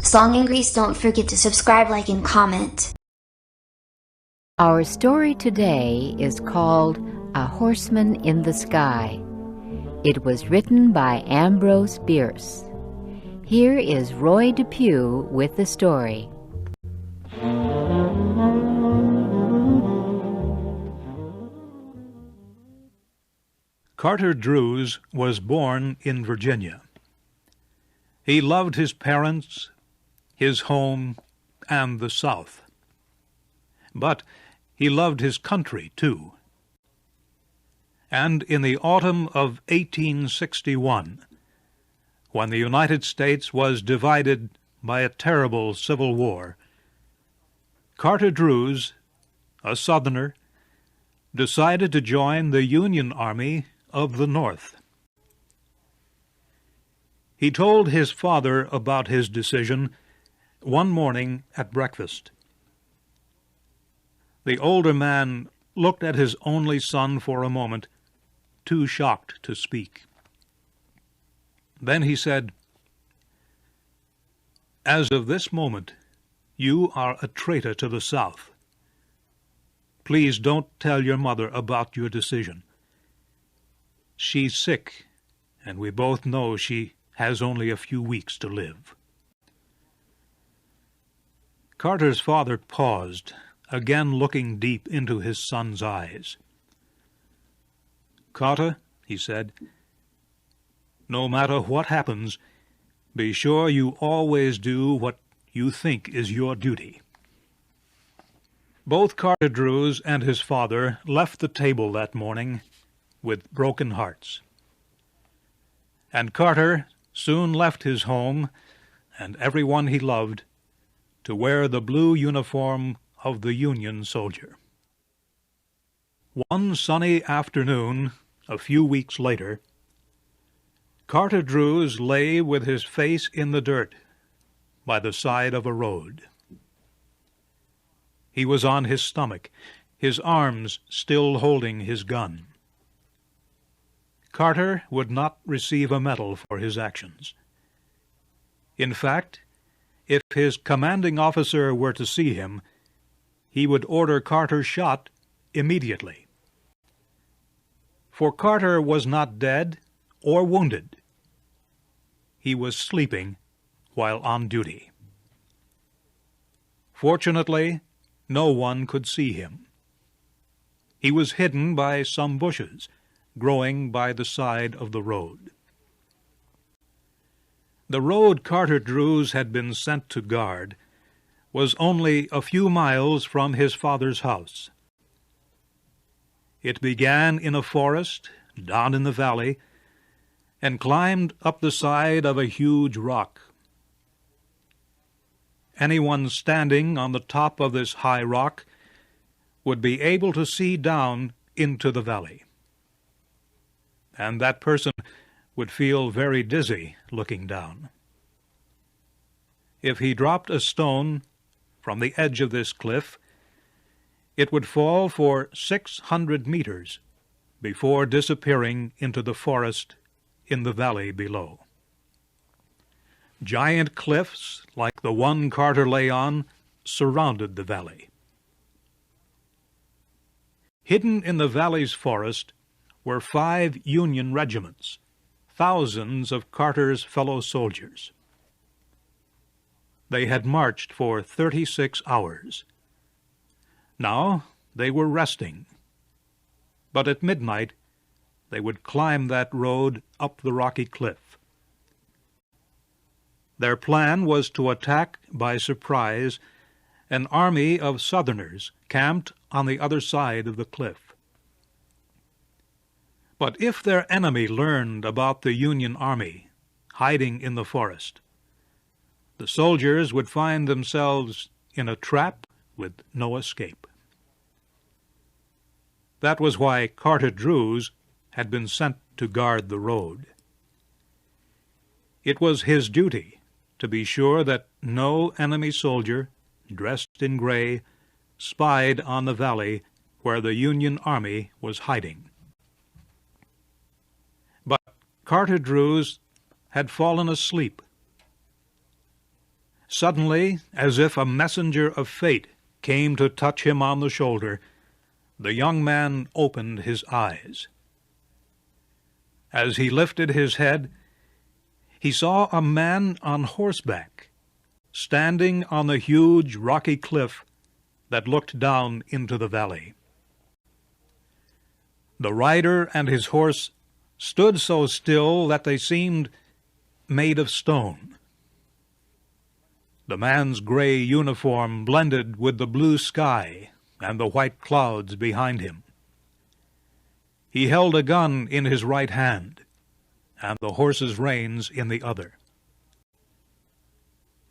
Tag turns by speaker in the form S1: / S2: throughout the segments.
S1: Song and Grease, don't forget to subscribe, like, and comment.
S2: Our story today is called A Horseman in the Sky. It was written by Ambrose Bierce. Here is Roy Depew with the story.
S3: Carter Druse was born in Virginia. He loved his parents, his home, and the South. But he loved his country, too. And in the autumn of 1861, when the United States was divided by a terrible civil war, Carter Druse, a Southerner, decided to join the Union Army of the North. He told his father about his decision one morning at breakfast. The older man looked at his only son for a moment, too shocked to speak. Then he said, "As of this moment, you are a traitor to the South. Please don't tell your mother about your decision. She's sick, and we both know she has only a few weeks to live." Carter's father paused, again looking deep into his son's eyes. "Carter," he said, "no matter what happens, be sure you always do what you think is your duty." Both Carter Druse and his father left the table that morning with broken hearts. And Carter soon left his home and everyone he loved to wear the blue uniform of the Union soldier. One sunny afternoon, a few weeks later, Carter Druse lay with his face in the dirt by the side of a road. He was on his stomach, his arms still holding his gun. Carter would not receive a medal for his actions. In fact, if his commanding officer were to see him, he would order Carter shot immediately. For Carter was not dead or wounded. He was sleeping while on duty. Fortunately, no one could see him. He was hidden by some bushes growing by the side of the road. The road Carter Druse had been sent to guard was only a few miles from his father's house. It began in a forest down in the valley and climbed up the side of a huge rock. Anyone standing on the top of this high rock would be able to see down into the valley. And that person would feel very dizzy looking down. If he dropped a stone from the edge of this cliff, it would fall for 600 meters before disappearing into the forest in the valley below. Giant cliffs, like the one Carter lay on, surrounded the valley. Hidden in the valley's forest were 5 Union regiments, thousands of Carter's fellow soldiers. They had marched for 36 hours. Now they were resting, but at midnight they would climb that road up the rocky cliff. Their plan was to attack by surprise an army of Southerners camped on the other side of the cliff. But if their enemy learned about the Union Army hiding in the forest, the soldiers would find themselves in a trap with no escape. That was why Carter Druse had been sent to guard the road. It was his duty to be sure that no enemy soldier, dressed in gray, spied on the valley where the Union Army was hiding. But Carter Druse had fallen asleep. Suddenly, as if a messenger of fate came to touch him on the shoulder, the young man opened his eyes. As he lifted his head, he saw a man on horseback, standing on the huge rocky cliff that looked down into the valley. The rider and his horse stood so still that they seemed made of stone. The man's gray uniform blended with the blue sky and the white clouds behind him. He held a gun in his right hand, and the horse's reins in the other.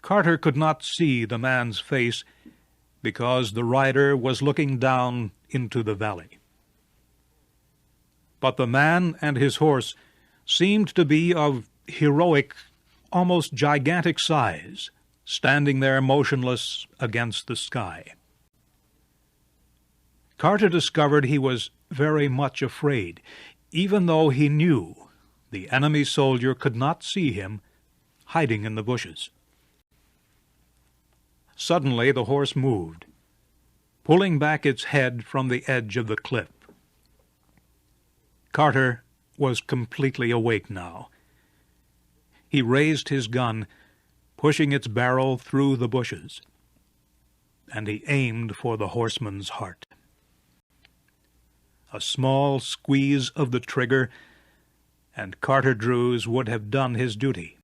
S3: Carter could not see the man's face because the rider was looking down into the valley. But the man and his horse seemed to be of heroic, almost gigantic size, standing there motionless against the sky. Carter discovered he was very much afraid, even though he knew the enemy soldier could not see him hiding in the bushes. Suddenly the horse moved, pulling back its head from the edge of the cliff. Carter was completely awake now. He raised his gun, pushing its barrel through the bushes, and he aimed for the horseman's heart. A small squeeze of the trigger, and Carter Druse would have done his duty.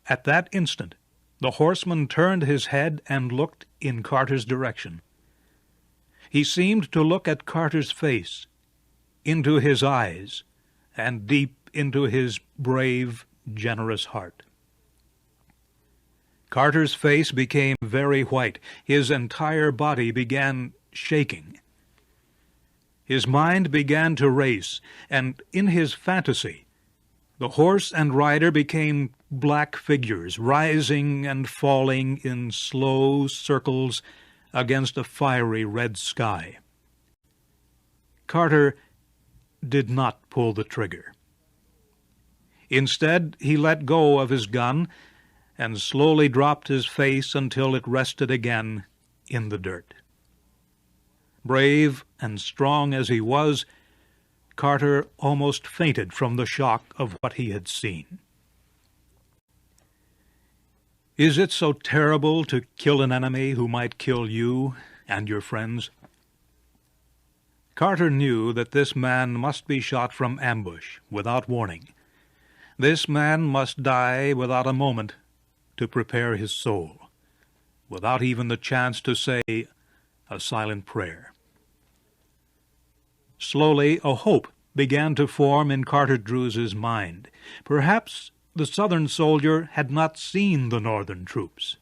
S3: At that instant, the horseman turned his head and looked in Carter's direction. He seemed to look at Carter's face, into his eyes, and deep into his brave, generous heart. Carter's face became very white. His entire body began shaking. His mind began to race, and in his fantasy, the horse and rider became black figures, rising and falling in slow circles against a fiery red sky. Carter did not pull the trigger. Instead, he let go of his gun and slowly dropped his face until it rested again in the dirt. Brave and strong as he was, Carter almost fainted from the shock of what he had seen. Is it so terrible to kill an enemy who might kill you and your friends? Carter knew that this man must be shot from ambush without warning. This man must die without a moment to prepare his soul, without even the chance to say a silent prayer. Slowly, a hope began to form in Carter Druse's mind. Perhaps the Southern soldier had not seen the Northern troops.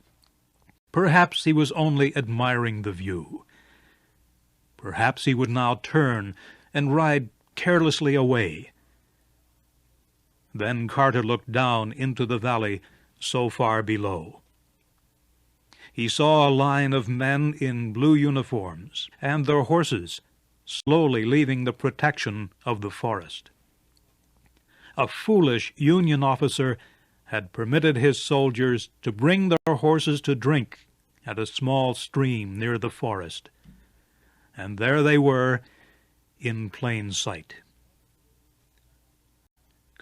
S3: Perhaps he was only admiring the view. Perhaps he would now turn and ride carelessly away. Then Carter looked down into the valley so far below. He saw a line of men in blue uniforms and their horses slowly leaving the protection of the forest. A foolish Union officer had permitted his soldiers to bring their horses to drink at a small stream near the forest, and there they were in plain sight.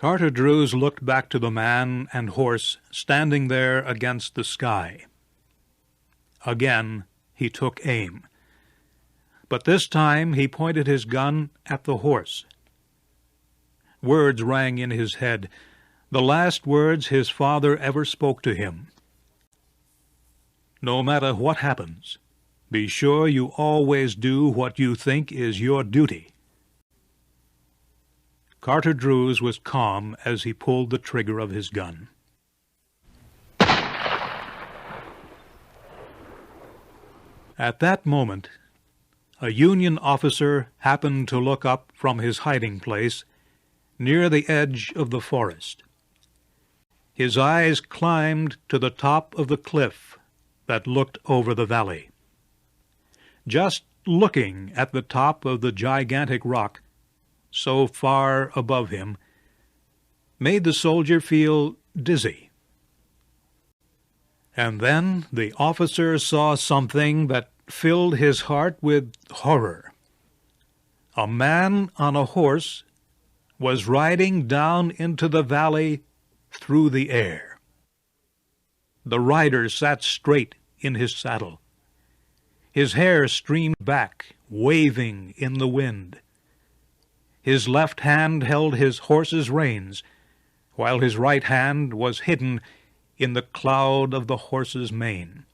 S3: Carter Druse looked back to the man and horse standing there against the sky. Again he took aim, but this time he pointed his gun at the horse. Words rang in his head, the last words his father ever spoke to him. No matter what happens, be sure you always do what you think is your duty. Carter Druse was calm as he pulled the trigger of his gun. At that moment, a Union officer happened to look up from his hiding place near the edge of the forest. His eyes climbed to the top of the cliff that looked over the valley. Just looking at the top of the gigantic rock so far above him made the soldier feel dizzy. And then the officer saw something that filled his heart with horror. A man on a horse was riding down into the valley through the air. The rider sat straight in his saddle. His hair streamed back, waving in the wind. His left hand held his horse's reins, while his right hand was hidden in the cloud of the horse's mane.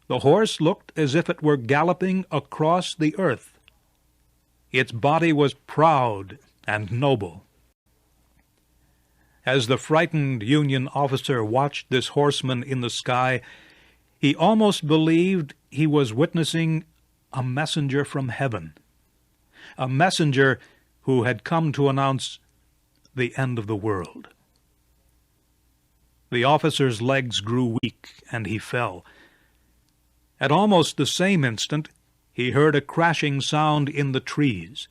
S3: The horse looked as if it were galloping across the earth. Its body was proud and noble. As the frightened Union officer watched this horseman in the sky, he almost believed he was witnessing a messenger from heaven, a messenger who had come to announce the end of the world. The officer's legs grew weak, and he fell. At almost the same instant, he heard a crashing sound in the trees.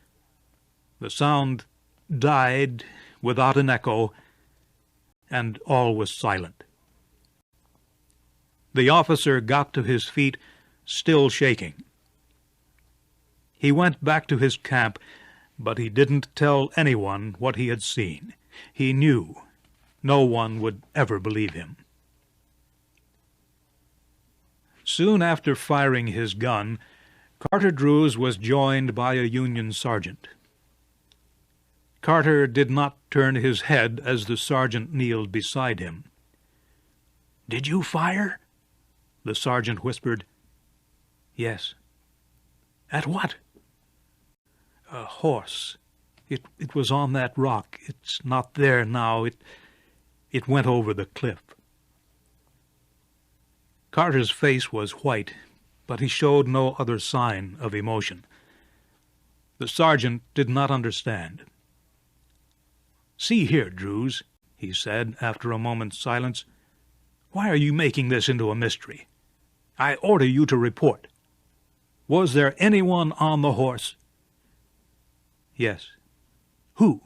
S3: The sound died without an echo, and all was silent. The officer got to his feet, still shaking. He went back to his camp, but he didn't tell anyone what he had seen. He knew no one would ever believe him. Soon after firing his gun, Carter Druse was joined by a Union sergeant. Carter did not turn his head as the sergeant kneeled beside him. "Did you fire?" The sergeant whispered. "Yes." "At what?" "A horse. It was on that rock. It's not there now. It went over the cliff." Carter's face was white, but he showed no other sign of emotion. The sergeant did not understand. "See here, Druse," he said after a moment's silence. "Why are you making this into a mystery? I order you to report. Was there anyone on the horse?" "Yes." "Who?"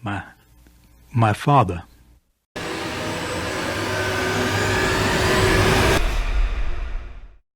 S3: My father."